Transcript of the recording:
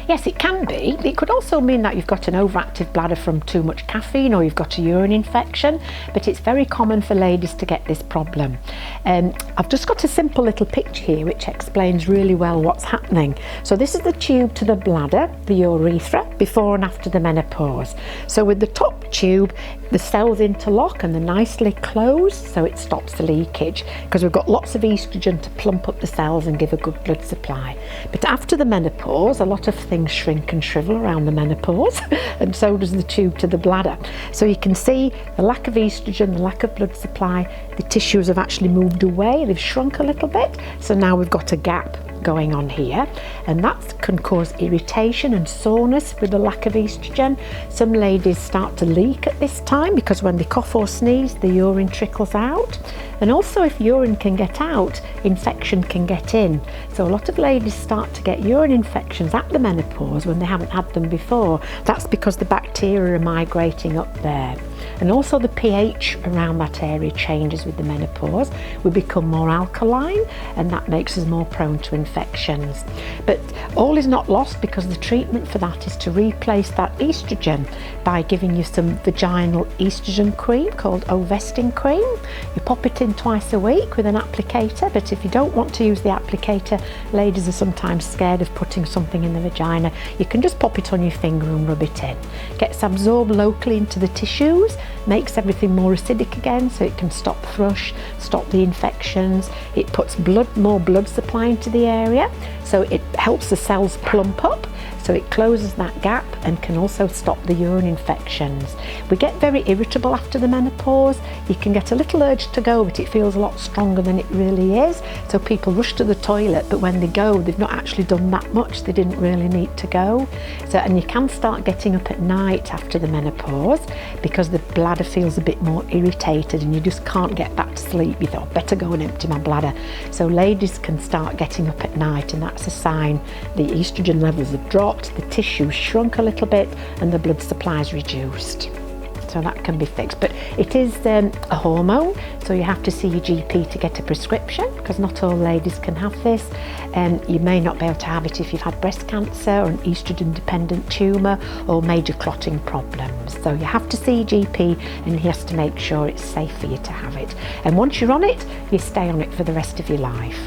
Yes, it can be. It could also mean that you've got an overactive bladder from too much caffeine, or you've got a urine infection, but it's very common for ladies to get this problem. I've just got a simple little picture here which explains really well what's happening. So this is the tube to the bladder, the urethra, before and after the menopause. So with the top tube, the cells interlock and they're nicely closed, so it stops the leakage, because we've got lots of estrogen to plump up the cells and give a good blood supply. But after the menopause, a lot of things shrink and shrivel around the menopause, and so does the tube to the bladder. So you can see the lack of estrogen, the lack of blood supply, the tissues have actually moved away, they've shrunk a little bit, so now we've got a gap going on here, and that can cause irritation and soreness with the lack of estrogen. Some ladies start to leak at this time because when they cough or sneeze, the urine trickles out, and also if urine can get out, infection can get in. So a lot of ladies start to get urine infections at the menopause when they haven't had them before. That's because the bacteria are migrating up there. And also the pH around that area changes with the menopause. We become more alkaline, and that makes us more prone to infections. But all is not lost, because the treatment for that is to replace that estrogen by giving you some vaginal estrogen cream called Ovestin cream. You pop it in twice a week with an applicator, but if you don't want to use the applicator, ladies are sometimes scared of putting something in the vagina, you can just pop it on your finger and rub it in. Gets absorbed locally into the tissues, makes everything more acidic again, so it can stop thrush, stop the infections. It puts more blood supply into the area, so it helps the cells plump up, so it closes that gap and can also stop the urine infections. We get very irritable after the menopause. You can get a little urge to go, but it feels a lot stronger than it really is, so people rush to the toilet, but when they go, they've not actually done that much, they didn't really need to go. So, and you can start getting up at night after the menopause because the bladder feels a bit more irritated and you just can't get back to sleep. You thought, better go and empty my bladder. So ladies can start getting up at night, and that's a sign the estrogen levels have dropped, the tissue shrunk a little bit, and the blood supply is reduced. So that can be fixed, but it is a hormone, so you have to see your GP to get a prescription, because not all ladies can have this, and you may not be able to have it if you've had breast cancer or an estrogen dependent tumour or major clotting problems. So you have to see your GP, and he has to make sure it's safe for you to have it, and once you're on it, you stay on it for the rest of your life.